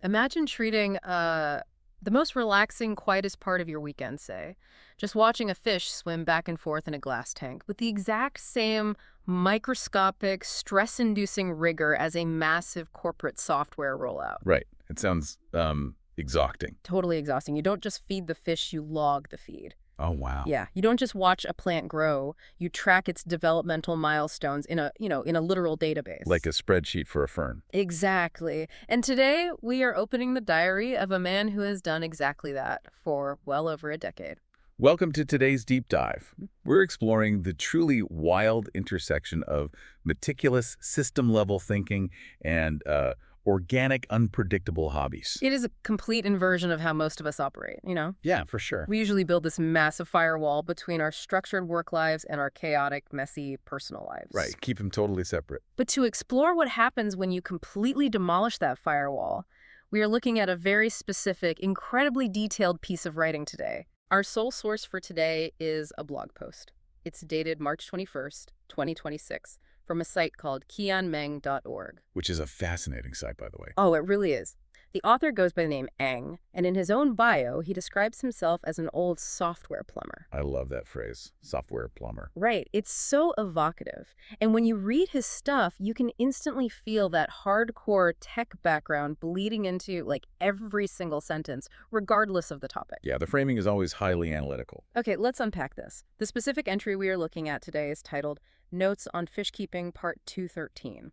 Imagine treating the most relaxing, quietest part of your weekend, say. Just watching a fish swim back and forth in a glass tank with the exact same microscopic, stress-inducing rigor as a massive corporate software rollout. Right. It sounds exhausting. Totally exhausting. You don't just feed the fish, you log the feed. Oh, wow. Yeah, you don't just watch a plant grow, you track its developmental milestones in a literal database. Like a spreadsheet for a fern. Exactly. And today we are opening the diary of a man who has done exactly that for well over a decade. Welcome to today's deep dive. We're exploring the truly wild intersection of meticulous system-level thinking and organic, unpredictable hobbies. It is a complete inversion of how most of us operate, you know? Yeah, for sure. We usually build this massive firewall between our structured work lives and our chaotic, messy personal lives. Right. Keep them totally separate. But to explore what happens when you completely demolish that firewall, we are looking at a very specific, incredibly detailed piece of writing today. Our sole source for today is a blog post. It's dated March 21st, 2026, from a site called qianmeng.org. Which is a fascinating site, by the way. Oh, it really is. The author goes by the name Eng, and in his own bio, he describes himself as an old software plumber. I love that phrase, software plumber. Right. It's so evocative. And when you read his stuff, you can instantly feel that hardcore tech background bleeding into, like, every single sentence, regardless of the topic. Yeah, the framing is always highly analytical. Okay, let's unpack this. The specific entry we are looking at today is titled Notes on Fishkeeping Part 213.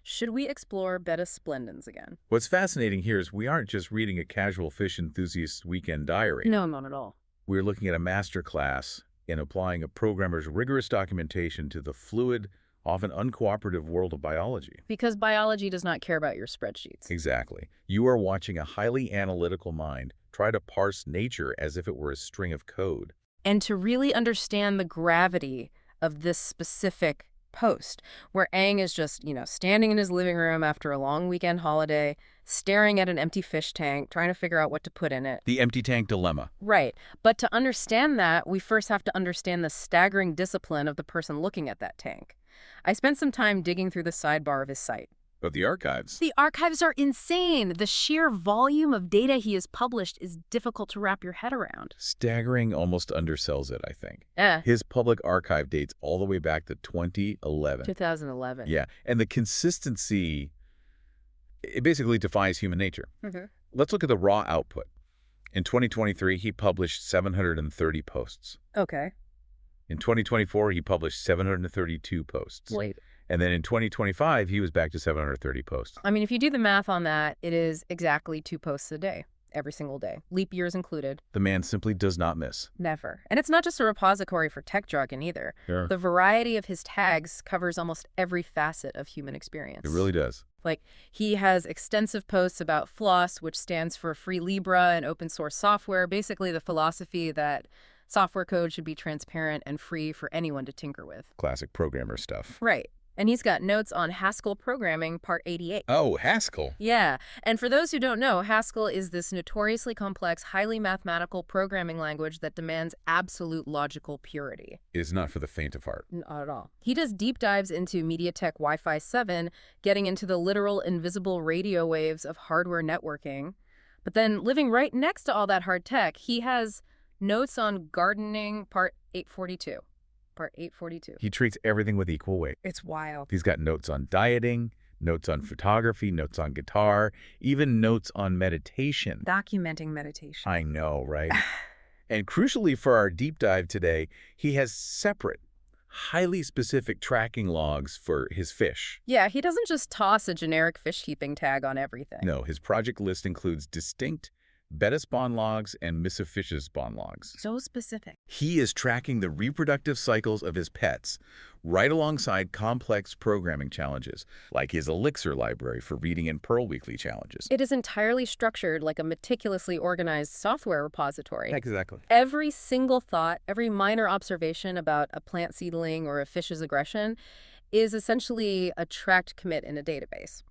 Should we explore Betta splendens again? What's fascinating here is we aren't just reading a casual fish enthusiast's weekend diary. No, not at all. We're looking at a master class in applying a programmer's rigorous documentation to the fluid, often uncooperative world of biology. Because biology does not care about your spreadsheets. Exactly. You are watching a highly analytical mind try to parse nature as if it were a string of code. And to really understand the gravity of this specific post, where Aang is just, standing in his living room after a long weekend holiday, staring at an empty fish tank, trying to figure out what to put in it. The empty tank dilemma. Right. But to understand that, we first have to understand the staggering discipline of the person looking at that tank. I spent some time digging through the sidebar of his site. But the archives. The archives are insane. The sheer volume of data he has published is difficult to wrap your head around. Staggering almost undersells it, I think. Yeah. His public archive dates all the way back to 2011. 2011. Yeah, and the consistency, it basically defies human nature. Let's look at the raw output. In 2023, he published 730 posts. Okay. In 2024, he published 732 posts. Wait. And then in 2025, he was back to 730 posts. I mean, if you do the math on that, it is exactly 2 posts a day, every single day, leap years included. The man simply does not miss. Never. And it's not just a repository for tech jargon either. Sure. The variety of his tags covers almost every facet of human experience. It really does. Like, he has extensive posts about FLOSS, which stands for Free Libra and open source software, basically the philosophy that software code should be transparent and free for anyone to tinker with. Classic programmer stuff. Right. And he's got notes on Haskell programming, part 88. Oh, Haskell. Yeah. And for those who don't know, Haskell is this notoriously complex, highly mathematical programming language that demands absolute logical purity. It is not for the faint of heart. Not at all. He does deep dives into MediaTek Wi-Fi 7, getting into the literal invisible radio waves of hardware networking. But then living right next to all that hard tech, he has notes on gardening, part 842. Part 842. He treats everything with equal weight. It's wild. He's got notes on dieting, notes on photography, notes on guitar, even notes on meditation. Documenting meditation. I know, right? And crucially for our deep dive today, he has separate, highly specific tracking logs for his fish. Yeah, he doesn't just toss a generic fish-keeping tag on everything. No, his project list includes distinct Betta spawn logs and Miss of Fish's spawn logs. So specific. He is tracking the reproductive cycles of his pets right alongside complex programming challenges, like his Elixir library for reading and Perl Weekly challenges. It is entirely structured like a meticulously organized software repository. Exactly. Every single thought, every minor observation about a plant seedling or a fish's aggression is essentially a tracked commit in a database.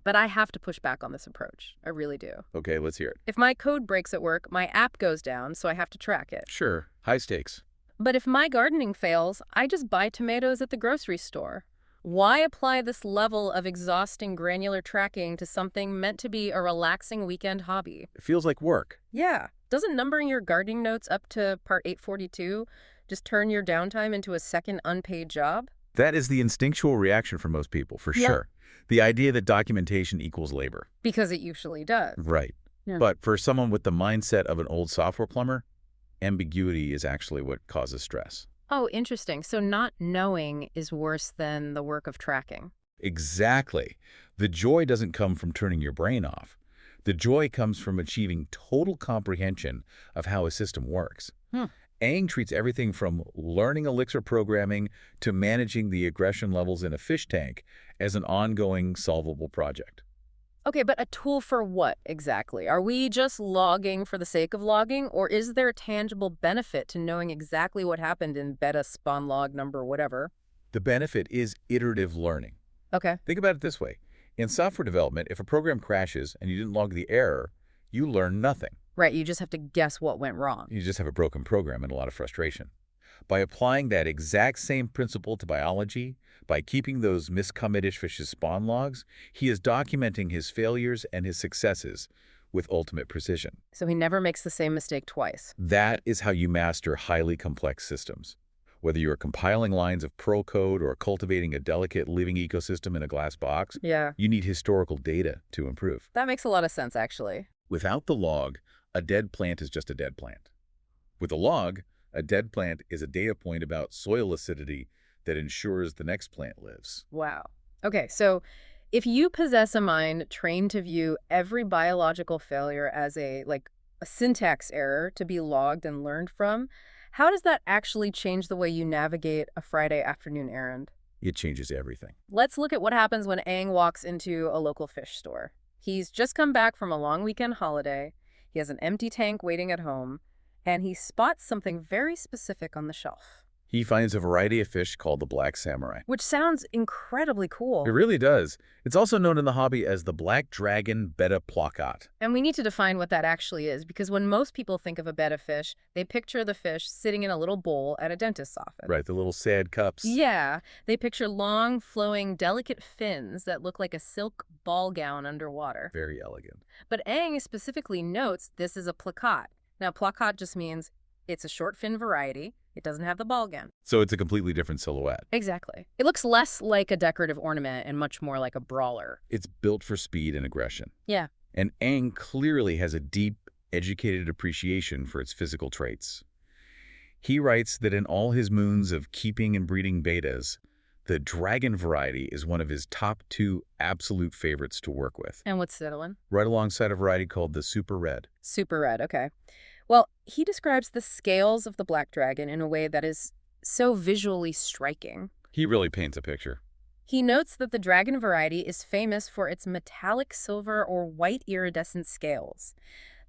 But I have to push back on this approach. I really do. Okay, let's hear it. If my code breaks at work, my app goes down, so I have to track it. Sure, high stakes. But if my gardening fails, I just buy tomatoes at the grocery store. Why apply this level of exhausting granular tracking to something meant to be a relaxing weekend hobby? It feels like work. Yeah. Doesn't numbering your gardening notes up to part 842 just turn your downtime into a second unpaid job? That is the instinctual reaction for most people, for Yeah. sure. The idea that documentation equals labor. Because it usually does. Right. Yeah. But for someone with the mindset of an old software plumber, ambiguity is actually what causes stress. Oh, interesting. So not knowing is worse than the work of tracking. Exactly. The joy doesn't come from turning your brain off. The joy comes from achieving total comprehension of how a system works. Hmm. Aang treats everything from learning Elixir programming to managing the aggression levels in a fish tank as an ongoing, solvable project. Okay, but a tool for what exactly? Are we just logging for the sake of logging, or is there a tangible benefit to knowing exactly what happened in Betta spawn log number whatever? The benefit is iterative learning. Okay. Think about it this way. In software development, if a program crashes and you didn't log the error, you learn nothing. Right, you just have to guess what went wrong. You just have a broken program and a lot of frustration. By applying that exact same principle to biology, by keeping those miscommitted fish's spawn logs, he is documenting his failures and his successes with ultimate precision. So he never makes the same mistake twice. That is how you master highly complex systems. Whether you're compiling lines of Perl code or cultivating a delicate living ecosystem in a glass box, Yeah. you need historical data to improve. That makes a lot of sense, actually. Without the log, a dead plant is just a dead plant. With a log, a dead plant is a data point about soil acidity that ensures the next plant lives. Wow. Okay, so if you possess a mind trained to view every biological failure as a syntax error to be logged and learned from, how does that actually change the way you navigate a Friday afternoon errand? It changes everything. Let's look at what happens when Aang walks into a local fish store. He's just come back from a long weekend holiday. He has an empty tank waiting at home, and he spots something very specific on the shelf, He finds a variety of fish called the Black Samurai. which sounds incredibly cool. It really does. It's also known in the hobby as the Black Dragon Betta Plakat. And we need to define what that actually is, because when most people think of a betta fish, they picture the fish sitting in a little bowl at a dentist's office. Right, the little sad cups. Yeah, they picture long, flowing, delicate fins that look like a silk ball gown underwater. Very elegant. But Aang specifically notes this is a plakat. Now, plakat just means it's a short fin variety. It doesn't have the ball gown. So it's a completely different silhouette. Exactly. It looks less like a decorative ornament and much more like a brawler. It's built for speed and aggression. Yeah. And Aang clearly has a deep, educated appreciation for its physical traits. He writes that in all his moons of keeping and breeding bettas, the dragon variety is one of his top 2 absolute favorites to work with, And what's the other one? right alongside a variety called the Super Red. Super red, okay. Well, he describes the scales of the black dragon in a way that is so visually striking. He really paints a picture. He notes that the dragon variety is famous for its metallic silver or white iridescent scales.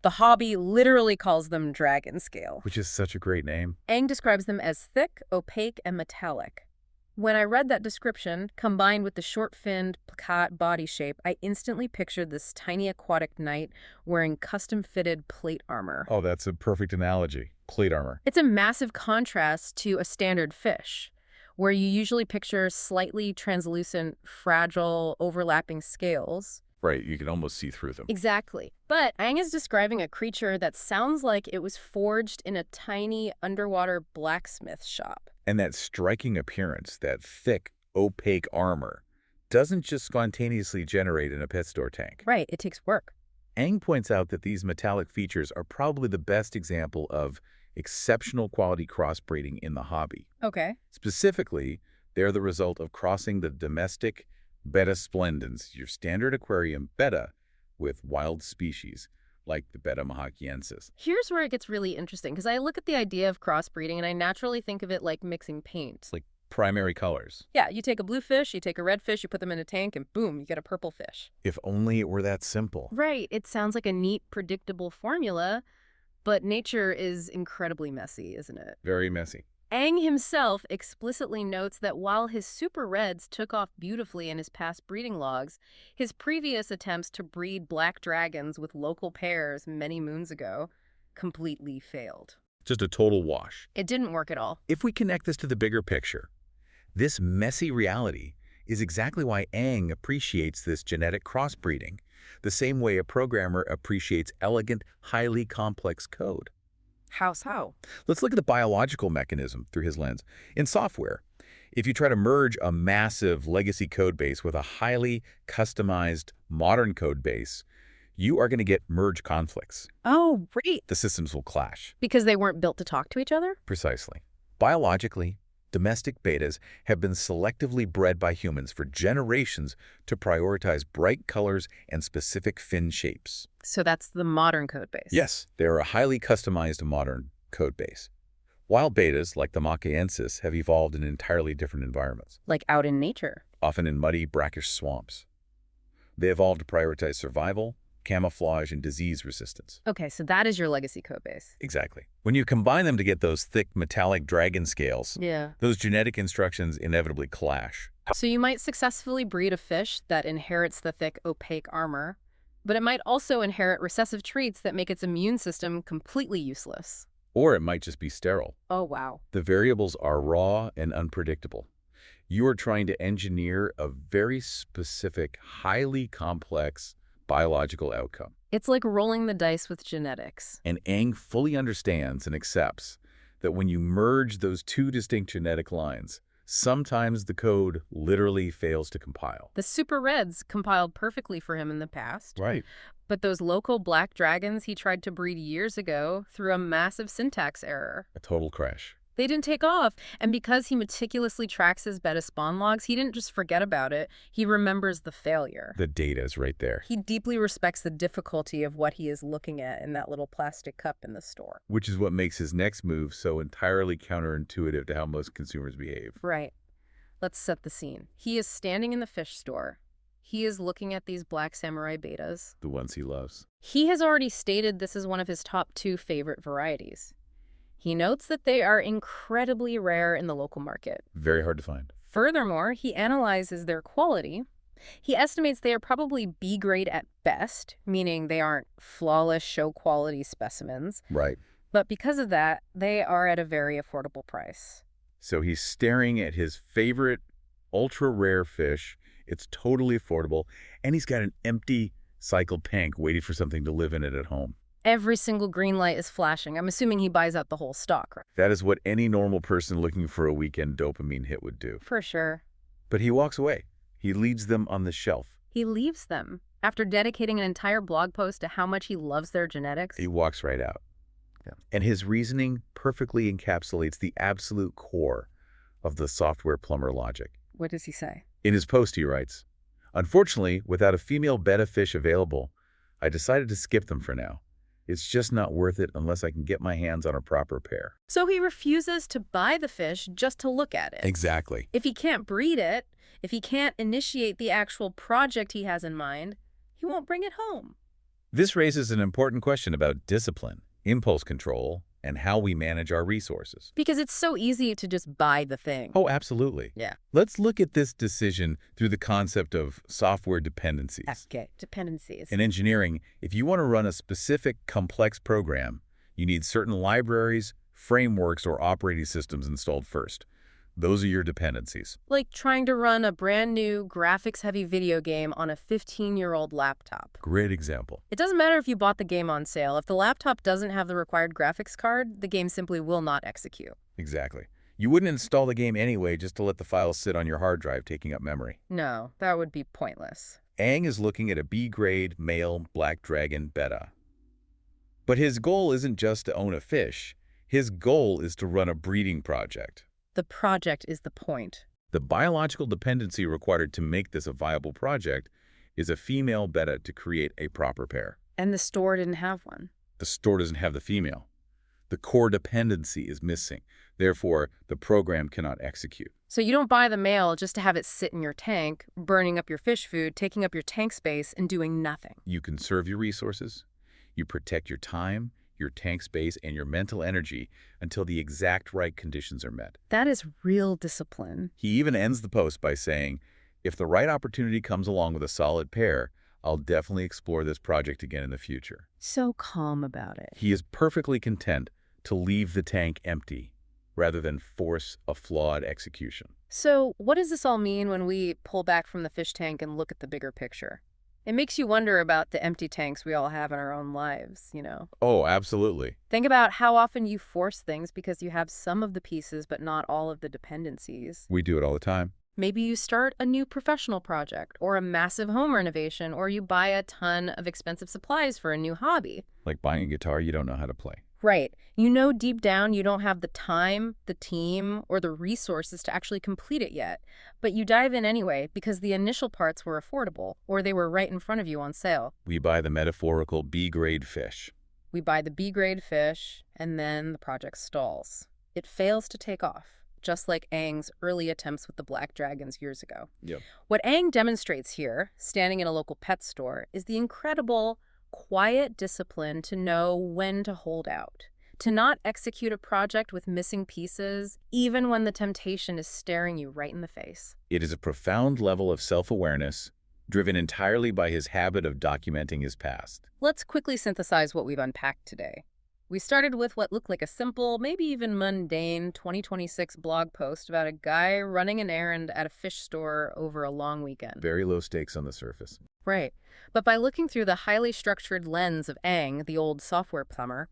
The hobby literally calls them dragon scale. Which is such a great name. Aang describes them as thick, opaque, and metallic. When I read that description, combined with the short-finned, plakat body shape, I instantly pictured this tiny aquatic knight wearing custom-fitted plate armor. Oh, that's a perfect analogy. Plate armor. It's a massive contrast to a standard fish, where you usually picture slightly translucent, fragile, overlapping scales. Right, you can almost see through them. Exactly. But Aang is describing a creature that sounds like it was forged in a tiny underwater blacksmith shop. And that striking appearance, that thick, opaque armor, doesn't just spontaneously generate in a pet store tank. Right, it takes work. Aang points out that these metallic features are probably the best example of exceptional quality crossbreeding in the hobby. Okay. Specifically, they're the result of crossing the domestic Betta splendens, your standard aquarium Betta, with wild species like the Betta mahakiensis. Here's where it gets really interesting, because I look at the idea of crossbreeding and I naturally think of it like mixing paint. Like primary colors. Yeah, you take a blue fish, you take a red fish, you put them in a tank, and boom, you get a purple fish. If only it were that simple. Right, it sounds like a neat, predictable formula, but nature is incredibly messy, isn't it? Very messy. Aang himself explicitly notes that while his super reds took off beautifully in his past breeding logs, his previous attempts to breed black dragons with local pairs many moons ago completely failed. Just a total wash. It didn't work at all. If we connect this to the bigger picture, this messy reality is exactly why Ang appreciates this genetic crossbreeding, the same way a programmer appreciates elegant, highly complex code. How so? Let's look at the biological mechanism through his lens. In software, if you try to merge a massive legacy code base with a highly customized modern code base, you are going to get merge conflicts. Oh, right. The systems will clash. Because they weren't built to talk to each other? Precisely. Biologically, domestic bettas have been selectively bred by humans for generations to prioritize bright colors and specific fin shapes. So that's the modern code base. Yes, they are a highly customized modern code base. Wild bettas, like the macaensis, have evolved in entirely different environments, Like out in nature. often in muddy, brackish swamps. They evolved to prioritize survival, camouflage, and disease resistance. Okay, so that is your legacy code base. Exactly. When you combine them to get those thick, metallic dragon scales, Yeah. those genetic instructions inevitably clash. So you might successfully breed a fish that inherits the thick, opaque armor, but it might also inherit recessive traits that make its immune system completely useless. Or it might just be sterile. Oh, wow. The variables are raw and unpredictable. You are trying to engineer a very specific, highly complex biological outcome. It's like rolling the dice with genetics. And Ang fully understands and accepts that when you merge those two distinct genetic lines, sometimes the code literally fails to compile. The super reds compiled perfectly for him in the past, Right. but those local black dragons he tried to breed years ago through a massive syntax error. A total crash. They didn't take off, and because he meticulously tracks his beta spawn logs, he didn't just forget about it, he remembers the failure. The data is right there. He deeply respects the difficulty of what he is looking at in that little plastic cup in the store. Which is what makes his next move so entirely counterintuitive to how most consumers behave. Right. Let's set the scene. He is standing in the fish store. He is looking at these Black Samurai Bettas. The ones he loves. He has already stated this is one of his top 2 favorite varieties. He notes that they are incredibly rare in the local market. Very hard to find. Furthermore, he analyzes their quality. He estimates they are probably B grade at best, meaning they aren't flawless show quality specimens. Right. But because of that, they are at a very affordable price. So he's staring at his favorite ultra-rare fish. It's totally affordable. And he's got an empty cycled tank waiting for something to live in it at home. Every single green light is flashing. I'm assuming he buys out the whole stock, right? That is what any normal person looking for a weekend dopamine hit would do. For sure. But he walks away. He leaves them on the shelf. He leaves them. After dedicating an entire blog post to how much he loves their genetics. He walks right out. Yeah. And his reasoning perfectly encapsulates the absolute core of the software plumber logic. What does he say? In his post, he writes, "Unfortunately, without a female betta fish available, I decided to skip them for now. It's just not worth it unless I can get my hands on a proper pair." So he refuses to buy the fish just to look at it. Exactly. If he can't breed it, if he can't initiate the actual project he has in mind, he won't bring it home. This raises an important question about discipline, impulse control, and how we manage our resources. Because it's so easy to just buy the thing. Oh, absolutely. Yeah. Let's look at this decision through the concept of software dependencies. Okay, dependencies. In engineering, if you want to run a specific complex program, you need certain libraries, frameworks, or operating systems installed first. Those are your dependencies. Like trying to run a brand new graphics-heavy video game on a 15-year-old laptop. Great example. It doesn't matter if you bought the game on sale. If the laptop doesn't have the required graphics card, the game simply will not execute. Exactly. You wouldn't install the game anyway just to let the files sit on your hard drive taking up memory. No, that would be pointless. Ang is looking at a B-grade male black dragon betta. But his goal isn't just to own a fish. His goal is to run a breeding project. The project is the point. The biological dependency required to make this a viable project is a female betta to create a proper pair. And the store didn't have one. The store doesn't have the female. The core dependency is missing. Therefore, the program cannot execute. So you don't buy the male just to have it sit in your tank, burning up your fish food, taking up your tank space, and doing nothing. You conserve your resources. You protect your time, your tank space, and your mental energy until the exact right conditions are met. That is real discipline. He even ends the post by saying, "If the right opportunity comes along with a solid pair, I'll definitely explore this project again in the future." So calm about it. He is perfectly content to leave the tank empty rather than force a flawed execution. So, what does this all mean when we pull back from the fish tank and look at the bigger picture? It makes you wonder about the empty tanks we all have in our own lives. Oh, absolutely. Think about how often you force things because you have some of the pieces but not all of the dependencies. We do it all the time. Maybe you start a new professional project or a massive home renovation, or you buy a ton of expensive supplies for a new hobby. Like buying a guitar you don't know how to play. Right. You know deep down you don't have the time, the team, or the resources to actually complete it yet. But you dive in anyway because the initial parts were affordable or they were right in front of you on sale. We buy the metaphorical B-grade fish. We buy the B-grade fish and then the project stalls. It fails to take off, just like Aang's early attempts with the black dragons years ago. Yep. What Aang demonstrates here, standing in a local pet store, is the incredible quiet discipline to know when to hold out, to not execute a project with missing pieces, even when the temptation is staring you right in the face. It is a profound level of self-awareness, driven entirely by his habit of documenting his past. Let's quickly synthesize what we've unpacked today. We started with what looked like a simple, maybe even mundane 2026 blog post about a guy running an errand at a fish store over a long weekend. Very low stakes on the surface. Right. But by looking through the highly structured lens of Aang, the old software plumber,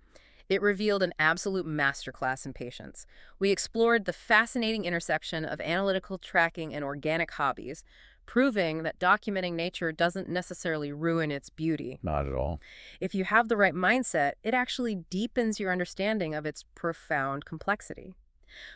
it revealed an absolute masterclass in patience. We explored the fascinating intersection of analytical tracking and organic hobbies, proving that documenting nature doesn't necessarily ruin its beauty. Not at all. If you have the right mindset, it actually deepens your understanding of its profound complexity.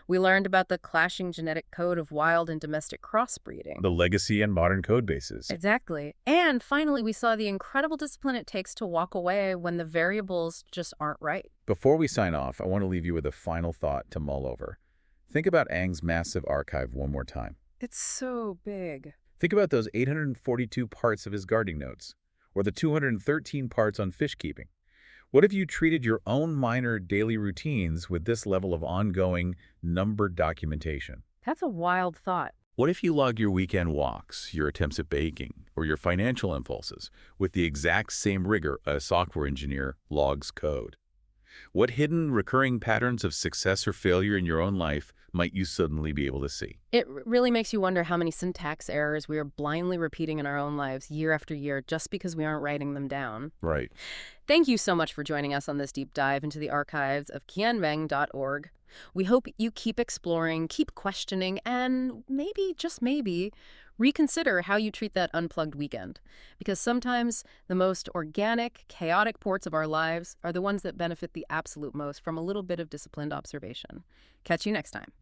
We learned about the clashing genetic code of wild and domestic crossbreeding. The legacy and modern code bases. Exactly. And finally, we saw the incredible discipline it takes to walk away when the variables just aren't right. Before we sign off, I want to leave you with a final thought to mull over. Think about Aang's massive archive one more time. It's so big. Think about those 842 parts of his gardening notes, or the 213 parts on fishkeeping. What if you treated your own minor daily routines with this level of ongoing, numbered documentation? That's a wild thought. What if you logged your weekend walks, your attempts at baking, or your financial impulses with the exact same rigor a software engineer logs code? What hidden, recurring patterns of success or failure in your own life might you suddenly be able to see? It really makes you wonder how many syntax errors we are blindly repeating in our own lives year after year just because we aren't writing them down. Right. Thank you so much for joining us on this deep dive into the archives of qianmeng.org. We hope you keep exploring, keep questioning, and maybe, just maybe, reconsider how you treat that unplugged weekend. Because sometimes the most organic, chaotic ports of our lives are the ones that benefit the absolute most from a little bit of disciplined observation. Catch you next time.